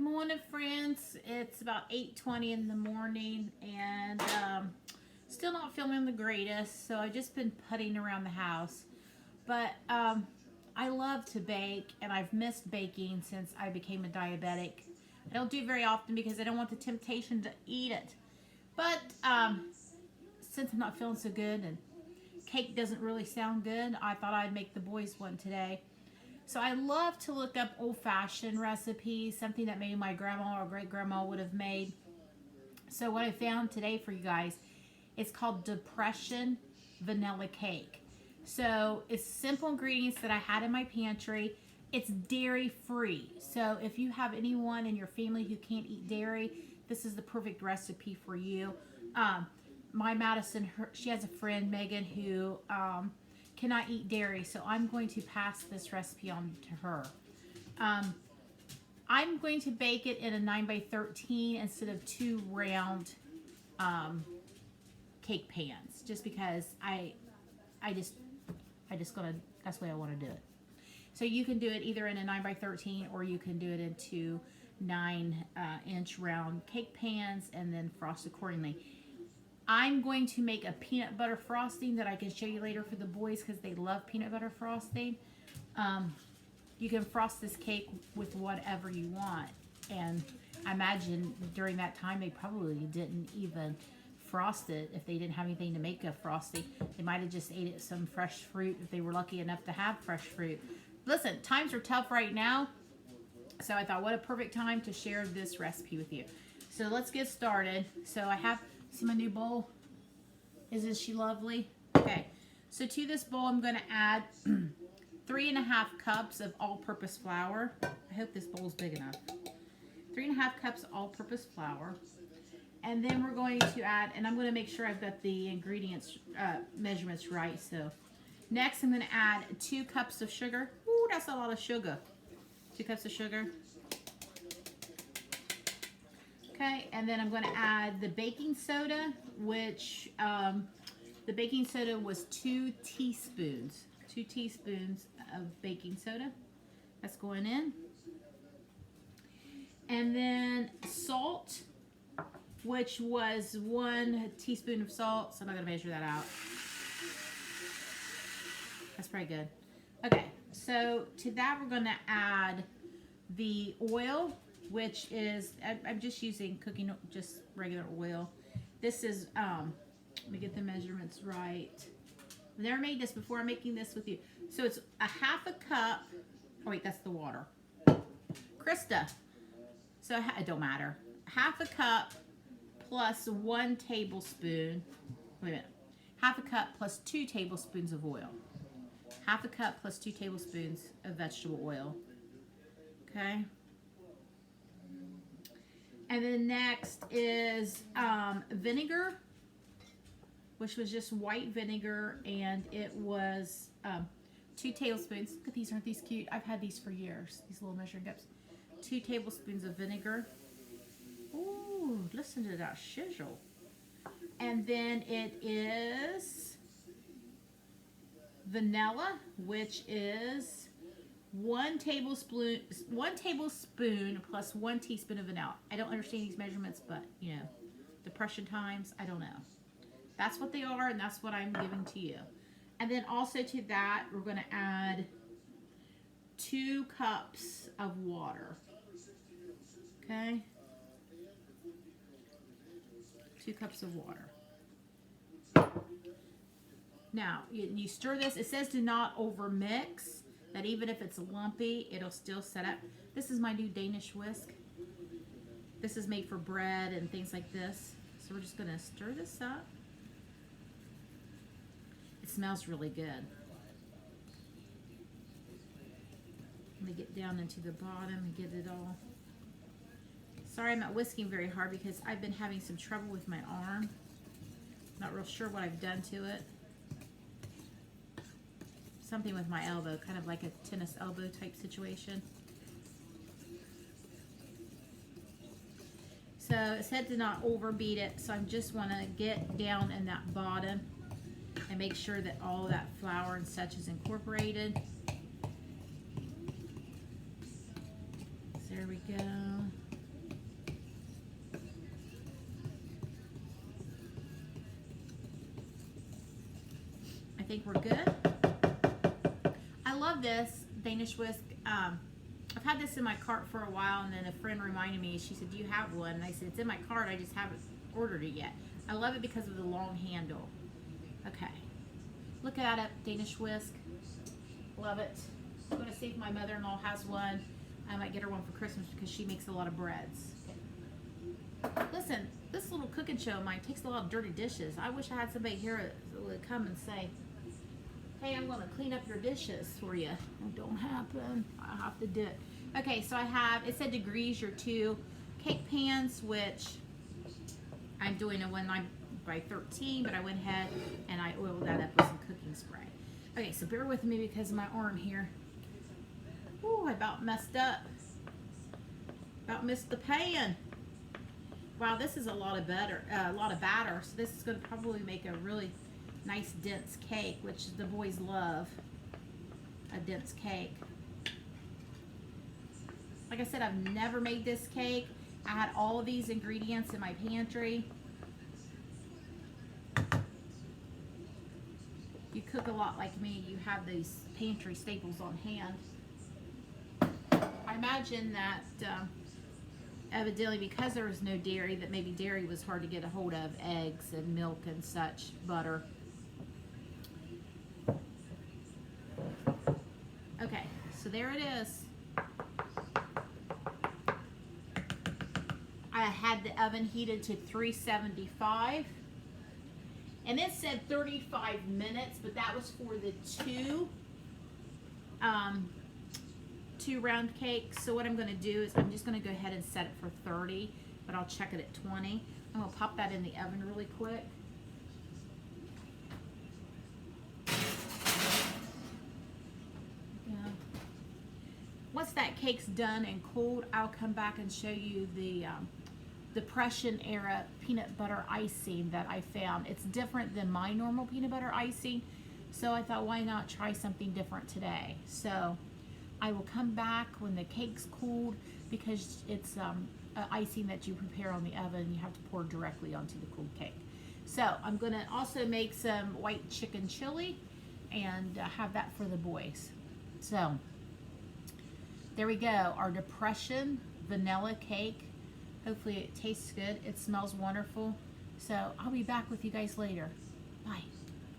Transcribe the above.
morning, friends. It's about 8:20 in the morning, and still not feeling the greatest. So I've just been putting around the house. But I love to bake, and I've missed baking since I became a diabetic. I don't do it very often because I don't want the temptation to eat it. But since I'm not feeling so good and cake doesn't really sound good, I thought I'd make the boys one today. So I love to look up old-fashioned recipes, something that maybe my grandma or great-grandma would have made. So what I found today for you guys, it's called Depression Vanilla Cake. So it's simple ingredients that I had in my pantry. It's dairy-free. So if you have anyone in your family who can't eat dairy, this is the perfect recipe for you. My Madison, she has a friend, Megan, who cannot eat dairy, so I'm going to pass this recipe on to her. I'm going to bake it in a 9x13 instead of two round cake pans, just because that's the way I want to do it. So you can do it either in a 9x13 or you can do it in two 9-inch round cake pans and then frost accordingly. I'm going to make a peanut butter frosting that I can show you later for the boys because they love peanut butter frosting. You can frost this cake with whatever you want. And I imagine during that time they probably didn't even frost it if they didn't have anything to make a frosting. They might have just ate it some fresh fruit if they were lucky enough to have fresh fruit. Listen, times are tough right now. So I thought, what a perfect time to share this recipe with you. So let's get started. So I have... See my new bowl? Isn't she lovely? Okay, so to this bowl I'm going to add 3.5 cups of all-purpose flour. I hope this bowl's big enough. 3.5 cups all-purpose flour. And then we're going to add, and I'm going to make sure I've got the ingredients, measurements right. So next I'm going to add 2 cups of sugar. Ooh, that's a lot of sugar. 2 cups of sugar. Okay, and then I'm going to add the baking soda, which the baking soda was 2 teaspoons. 2 teaspoons of baking soda. That's going in. And then salt, which was 1 teaspoon of salt. So I'm not going to measure that out. That's pretty good. Okay, so to that we're going to add the oil, which is, I'm just using cooking, just regular oil. This is, let me get the measurements right. I've never made this before. I'm making this with you. So it's a 1/2 cup. Oh wait, that's the water. Krista. So it don't matter. 1/2 cup plus 1 tablespoon. Wait a minute. 1/2 cup plus 2 tablespoons of oil. 1/2 cup plus 2 tablespoons of vegetable oil. Okay. And then next is vinegar, which was just white vinegar, and it was 2 tablespoons. Look at these, aren't these cute? I've had these for years, these little measuring cups. 2 tablespoons of vinegar. Ooh, listen to that sizzle. And then it is vanilla, which is 1 tablespoon plus 1 teaspoon of vanilla. I don't understand these measurements, but you know, depression times, I don't know. That's what they are, and that's what I'm giving to you. And then also to that, we're going to add 2 cups of water. Okay? 2 cups of water. Now, you stir this. It says do not over mix. That even if it's lumpy, it'll still set up. This is my new Danish whisk. This is made for bread and things like this. So we're just going to stir this up. It smells really good. Let me get down into the bottom and get it all. Sorry, I'm not whisking very hard because I've been having some trouble with my arm. Not real sure what I've done to it. Something with my elbow, kind of like a tennis elbow type situation. So it said to not overbeat it, so I just want to get down in that bottom and make sure that all that flour and such is incorporated. So there we go. think we're good. I love this Danish whisk. I've had this in my cart for a while, and then a friend reminded me. She said, "Do you have one?" And I said, "It's in my cart. I just haven't ordered it yet." I love it because of the long handle. Okay, look at it, Danish whisk. Love it. I'm gonna see if my mother-in-law has one. I might get her one for Christmas because she makes a lot of breads. Okay. Listen, this little cooking show of mine takes a lot of dirty dishes. I wish I had somebody here that would come and say, "Hey, I'm gonna clean up your dishes for you." It don't happen. I have to do it. Okay, so I have, it said to grease your 2 cake pans, which I'm doing a 1/9x13, but I went ahead and I oiled that up with some cooking spray. Okay, so bear with me because of my arm here. Ooh, I about messed up. About missed the pan. Wow, this is a lot of batter. So this is going to probably make a really nice dense cake, which the boys love. A dense cake. Like I said, I've never made this cake. I had all of these ingredients in my pantry. You cook a lot like me, you have these pantry staples on hand. I imagine that evidently because there was no dairy, that maybe dairy was hard to get a hold of, eggs and milk and such, butter. Okay, so there it is. I had the oven heated to 375. And it said 35 minutes, but that was for the two round cakes. So what I'm going to do is I'm just going to go ahead and set it for 30, but I'll check it at 20. I'm going to pop that in the oven really quick. Yeah. Once that cake's done and cooled, I'll come back and show you the Depression era peanut butter icing that I found. It's different than my normal peanut butter icing, so I thought, why not try something different today? So I will come back when the cake's cooled, because it's icing that you prepare on the oven. You have to pour directly onto the cooled cake. So I'm going to also make some white chicken chili and have that for the boys. So there we go, our Depression vanilla cake. Hopefully it tastes good. It smells wonderful. So I'll be back with you guys later. Bye.